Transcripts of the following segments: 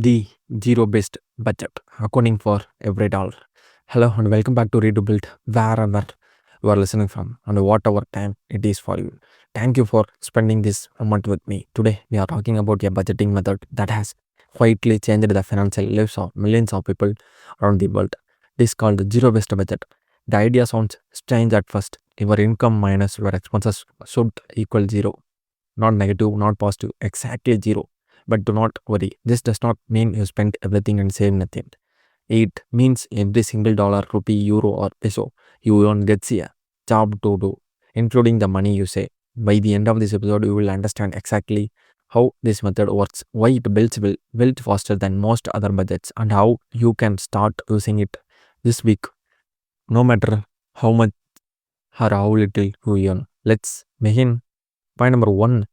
the zero based budget, accounting for every dollar. Hello and welcome back to Read to Build, wherever you are listening from and whatever time it is for you. Thank you for spending this moment with me. Today, we are talking about a budgeting method that has quietly changed the financial lives of millions of people around the world. This is called zero based budget. The idea sounds strange at first. Your income minus your expenses should equal zero. Not negative, not positive, exactly zero. But do not worry, this does not mean you spend everything and save nothing. It means every single dollar, rupee, euro, or peso you earn gets a job to do, including the money you save. By the end of this episode, you will understand exactly how this method works, why it built faster than most other budgets, and how you can start using it this week, no matter how much or how little you earn. Let's begin. Point number one,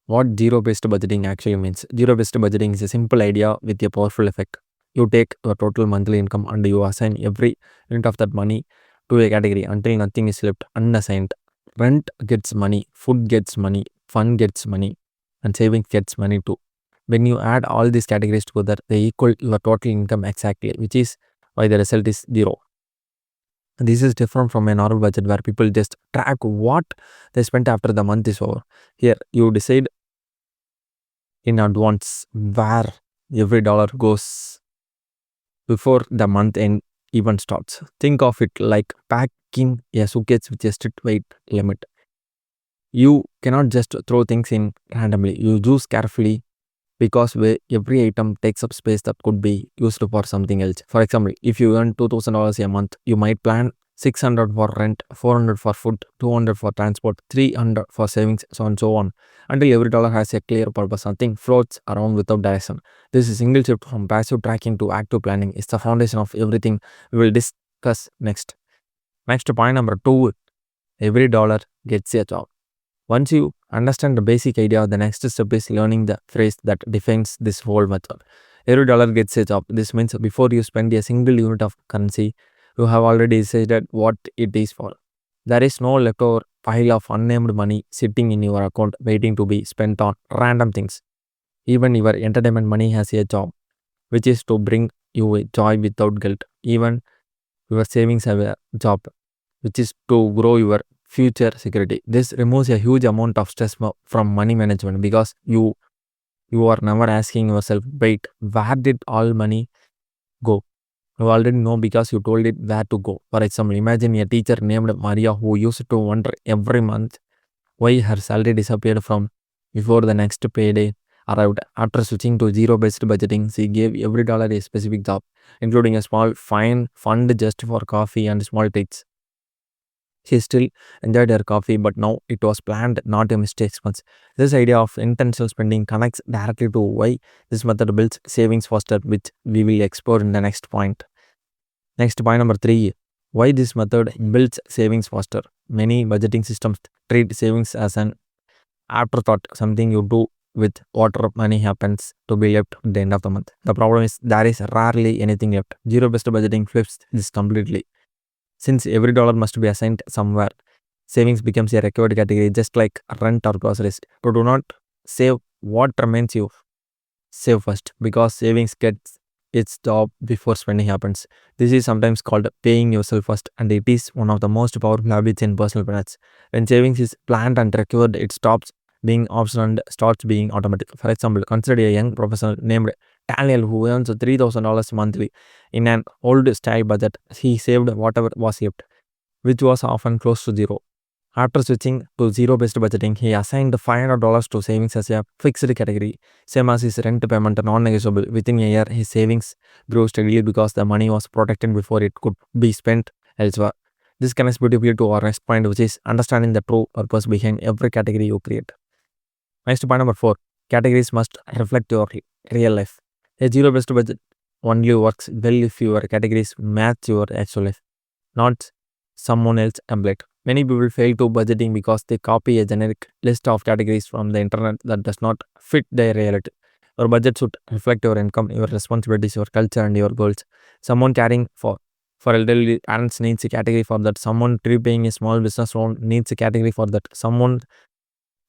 what zero based budgeting actually means. Zero based budgeting is a simple idea with a powerful effect. You take your total monthly income and you assign every unit of that money to a category until nothing is left unassigned. Rent gets money, food gets money, fun gets money, and savings gets money too. When you add all these categories together, they equal your total income exactly, which is why the result is zero. This is different from a normal budget where people just track what they spent after the month is over. Here, you decide in advance where every dollar goes before the month end even starts. Think of it like packing a suitcase with a strict weight limit. You cannot just throw things in randomly. You choose carefully because every item takes up space that could be used for something else. For example, if you earn $2,000 a month, you might plan 600 for rent, 400 for food, 200 for transport, 300 for savings, so on and so on. Until every dollar has a clear purpose, nothing floats around without direction. This is single shift from passive tracking to active planning is the foundation of everything we will discuss next. Next point number two, every dollar gets a job. Once you understand the basic idea, the next step is learning the phrase that defines this whole method. Every dollar gets a job. This means before you spend a single unit of currency, you have already decided what it is for. There is no leftover pile of unnamed money sitting in your account waiting to be spent on random things. Even your entertainment money has a job, which is to bring you a joy without guilt. Even your savings have a job, which is to grow your future security. This removes a huge amount of stress from money management because you are never asking yourself, wait, where did all money go? You already know because you told it where to go. For example, imagine a teacher named Maria who used to wonder every month why her salary disappeared from before the next payday arrived. After switching to zero-based budgeting, she gave every dollar a specific job, including a small fine fund just for coffee and small treats. She still enjoyed her coffee, but now it was planned, not a mistake expense. This idea of intentional spending connects directly to why this method builds savings faster, which we will explore in the next point. Next point number three, why this method builds savings faster. Many budgeting systems treat savings as an afterthought, something you do with whatever money happens to be left at the end of the month. The problem is there is rarely anything left. Zero-based budgeting flips this completely. Since every dollar must be assigned somewhere, savings becomes a required category just like rent or groceries. To do not save what remains, you save first because savings gets its job before spending happens. This is sometimes called paying yourself first, and it is one of the most powerful habits in personal finance. When savings is planned and required, it stops being optional and starts being automatic. For example, consider a young professional named Daniel who earns $3,000 monthly. In an old style budget, he saved whatever was left, which was often close to zero. After switching to zero-based budgeting, he assigned $500 to savings as a fixed category, same as his rent payment non-negotiable. Within a year, his savings grew steadily because the money was protected before it could be spent elsewhere. This connects beautifully to our next point, which is understanding the true purpose behind every category you create. Next point number four, categories must reflect your real life. A zero-based budget only works well if your categories match your actual life, not someone else's template. Many people fail to budgeting because they copy a generic list of categories from the internet that does not fit their reality. Your budget should reflect your income, your responsibilities, your culture, and your goals. Someone caring for elderly parents needs a category for that. Someone repaying a small business loan needs a category for that. Someone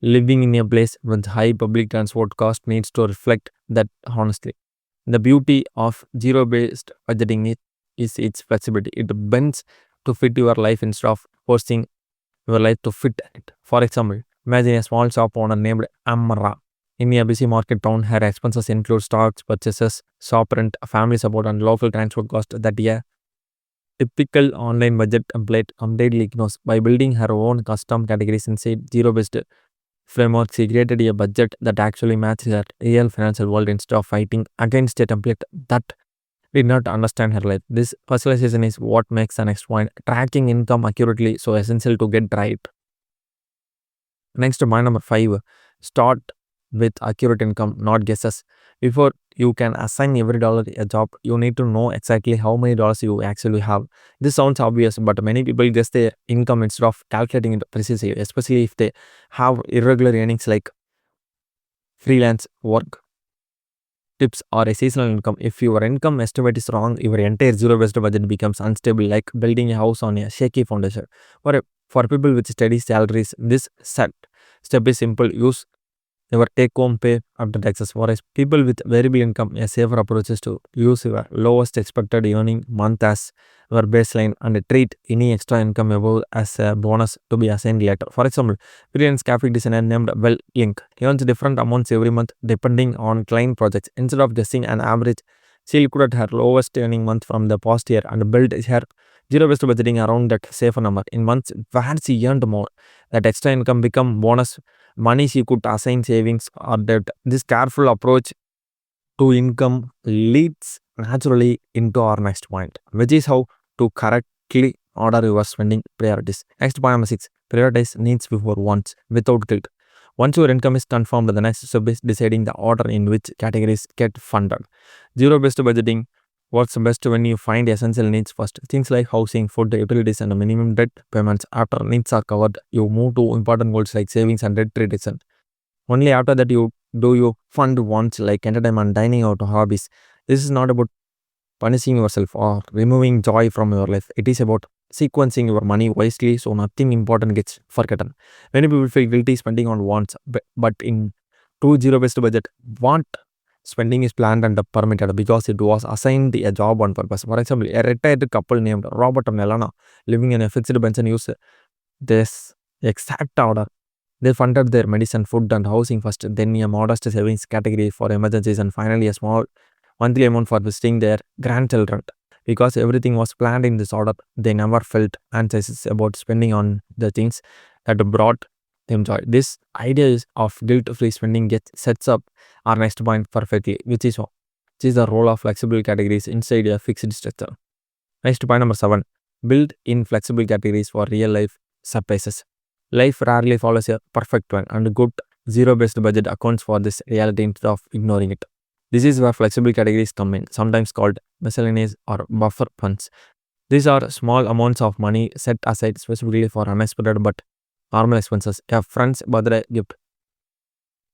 living in a place with high public transport cost needs to reflect that honestly. The beauty of zero based budgeting is its flexibility. It bends to fit your life instead of forcing your life to fit it. For example, imagine a small shop owner named Amra. In a busy market town, her expenses include stocks, purchases, shop rent, family support, and local transport costs that a typical online budget template completely ignores. By building her own custom categories inside zero-based framework, she created a budget that actually matches her real financial world instead of fighting against a template that did not understand her life. This personalization is what makes the next point, tracking income accurately, so essential to get right. Next, point number 5, start with accurate income, not guesses. Before you can assign every dollar a job, you need to know exactly how many dollars you actually have. This sounds obvious, but many people guess their income instead of calculating it precisely, especially if they have irregular earnings like freelance work, tips, or a seasonal income. If your income estimate is wrong, your entire zero-based budget becomes unstable, like building a house on a shaky foundation. For people with steady salaries, this set step is simple. Use your take-home pay after taxes. For people with variable income, a safer approach is to use your lowest expected earning month as your baseline and treat any extra income above as a bonus to be assigned later. For example, freelance graphic designer named Well Link earns different amounts every month depending on client projects. Instead of guessing an average, she liquidated her lowest earning month from the past year and built her zero-based budgeting around that safer number. In months where she earned more, that extra income become bonus money she could assign savings or debt. This careful approach to income leads naturally into our next point, which is how to correctly order your spending priorities. Next point number 6, prioritize needs before wants without guilt. Once your income is confirmed, the next step is deciding the order in which categories get funded. Zero-based budgeting works best when you find essential needs first. Things like housing, food, utilities, and minimum debt payments. After needs are covered, you move to important goals like savings and debt reduction. Only after that you fund wants like entertainment, dining out, hobbies. This is not about punishing yourself or removing joy from your life. It is about sequencing your money wisely so nothing important gets forgotten. Many people feel guilty spending on wants, but in true zero-based budget, want spending is planned and permitted because it was assigned a job on purpose. For example, a retired couple named Robert and Elena living in a fixed pension use this exact order. They funded their medicine, food, and housing first, then a modest savings category for emergencies, and finally a small monthly amount for visiting their grandchildren. Because everything was planned in this order, they never felt anxious about spending on the things that brought them joy. This idea of guilt-free spending sets up our next point perfectly, which is the role of flexible categories inside a fixed structure. Next point number 7, build in flexible categories for real life surprises. Life rarely follows a perfect one, and good zero-based budget accounts for this reality instead of ignoring it. This is where flexible categories come in, sometimes called miscellaneous or buffer funds. These are small amounts of money set aside specifically for unexpected but normal expenses. A friend's birthday gift,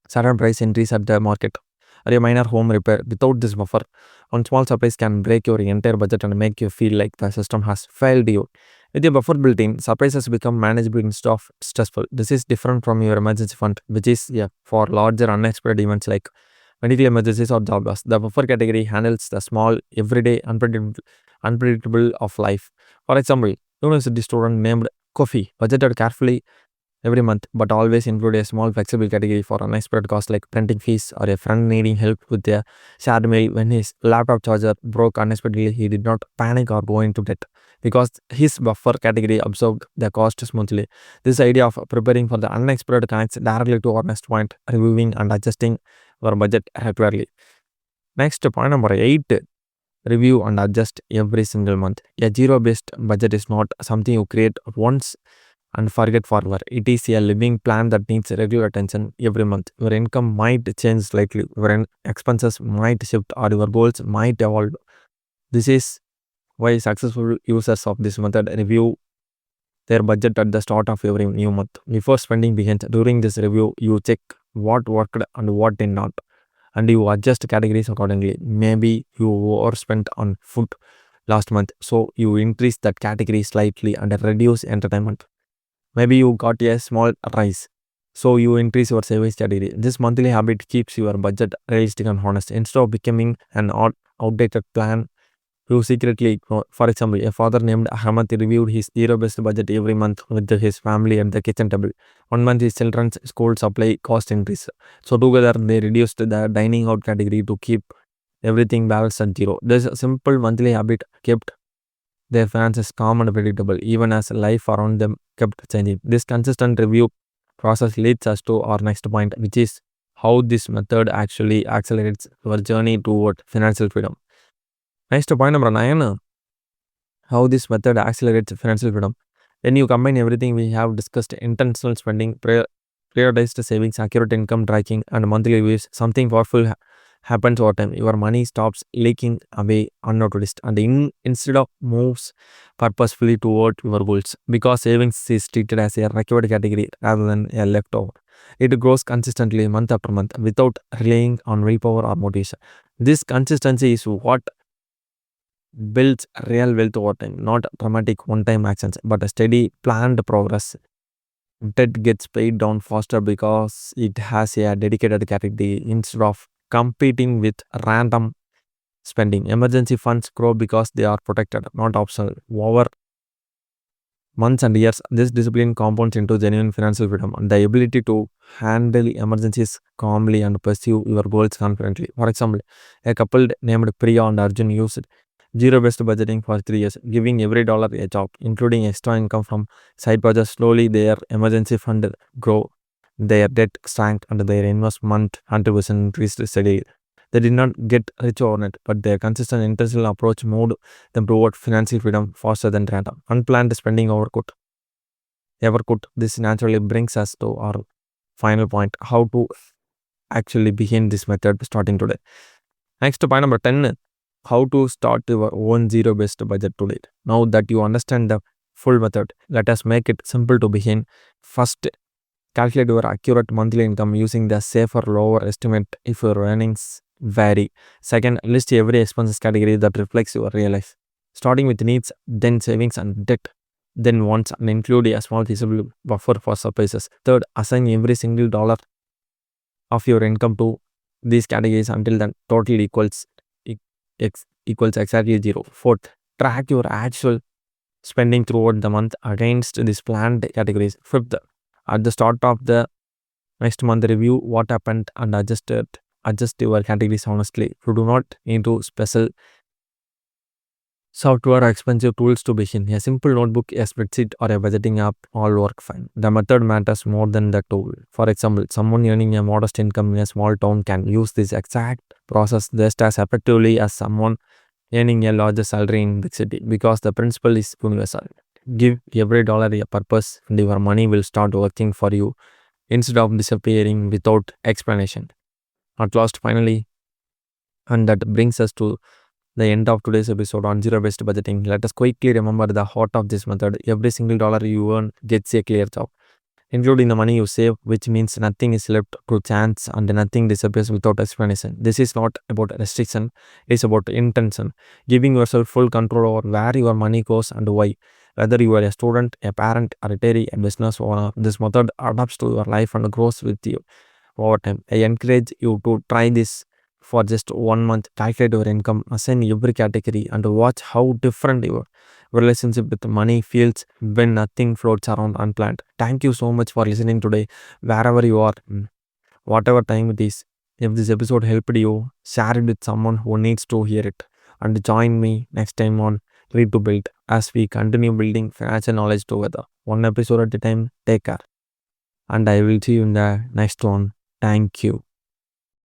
sudden price increase at the market, or a minor home repair. Without this buffer, one small surprise can break your entire budget and make you feel like the system has failed you. With a buffer built in, surprises become manageable instead of stressful. This is different from your emergency fund, which is for larger unexpected events like medical emergencies or job loss. The buffer category handles the small, everyday, unpredictable of life. For example, university student named Kofi budgeted carefully every month, but always include a small flexible category for unexpected costs like printing fees or a friend needing help with their shared mail. When his laptop charger broke unexpectedly, he did not panic or go into debt because his buffer category absorbed the cost smoothly. This idea of preparing for the unexpected connects directly to our next point, reviewing and adjusting our budget regularly. Next, point number 8, review and adjust every single month. A zero-based budget is not something you create once and forget forever. It is a living plan that needs regular attention every month. Your income might change slightly, your expenses might shift, or your goals might evolve. This is why successful users of this method review their budget at the start of every new month. Before spending begins, during this review, you check what worked and what did not, and you adjust categories accordingly. Maybe you overspent on food last month, so you increase that category slightly and reduce entertainment. Maybe you got a small rise So you increase your savings category. This monthly habit keeps your budget realistic and honest. Instead of becoming an outdated plan, you secretly ignore. For example, a father named Ahmad reviewed his zero-based budget every month with his family at the kitchen table. One month his children's school supply cost increase. So together they reduced the dining out category to keep everything balanced at zero. This simple monthly habit kept their finances calm and predictable, even as life around them kept changing. This consistent review process leads us to our next point, which is how this method actually accelerates your journey toward financial freedom. Next point number 9, how this method accelerates financial freedom. When you combine everything we have discussed, intentional spending, prioritized savings, accurate income tracking, and monthly reviews, something powerful happens over time. Your money stops leaking away unnoticed and instead of moves purposefully toward your goals, because savings is treated as a required category rather than a leftover. It grows consistently month after month without relying on willpower or motivation. This consistency is what builds real wealth over time, not dramatic one-time actions, but a steady planned progress. Debt gets paid down faster because it has a dedicated category instead of competing with random spending. Emergency funds grow because they are protected, not optional. Over months and years, this discipline compounds into genuine financial freedom and the ability to handle emergencies calmly and pursue your goals confidently. For example, a couple named Priya and Arjun used zero-based budgeting for 3 years, giving every dollar a job, including extra income from side projects. Slowly, their emergency fund grew, their debt shrank, and their investment contribution increased steadily. They did not get rich overnight, but their consistent intentional approach moved them toward financial freedom faster than random, unplanned spending ever could. This naturally brings us to our final point: how to actually begin this method starting today. Next, point number 10, how to start your own zero-based budget today. Now that you understand the full method, let us make it simple to begin. First, calculate your accurate monthly income using the safer lower estimate if your earnings vary. Second, list every expenses category that reflects your real life, starting with needs, then savings and debt, then wants, and include a small feasible buffer for surprises. Third, assign every single dollar of your income to these categories until the total equals exactly zero. Fourth, track your actual spending throughout the month against these planned categories. Fifth, at the start of the next month, review what happened and adjust your categories honestly. You do not need to special software or expensive tools to begin. A simple notebook, a spreadsheet, or a budgeting app all work fine. The method matters more than the tool. For example, someone earning a modest income in a small town can use this exact process just as effectively as someone earning a larger salary in big city, because the principle is universal. Give every dollar a purpose and your money will start working for you instead of disappearing without explanation. At last, finally, and that brings us to the end of today's episode on zero-based budgeting. Let us quickly remember the heart of this method. Every single dollar you earn gets a clear job, including the money you save, which means nothing is left to chance and nothing disappears without explanation. This is not about restriction, it's about intention, giving yourself full control over where your money goes and why. Whether you are a student, a parent, a retiree, a business owner, this method adapts to your life and grows with you over time. I encourage you to try this for just 1 month. Calculate your income, assign every category, and watch how different your relationship with money feels when nothing floats around unplanned. Thank you so much for listening today, wherever you are, whatever time it is. If this episode helped you, share it with someone who needs to hear it. And join me next time on Read to Build as we continue building financial knowledge together. One episode at a time. Take care. And I will see you in the next one. Thank you.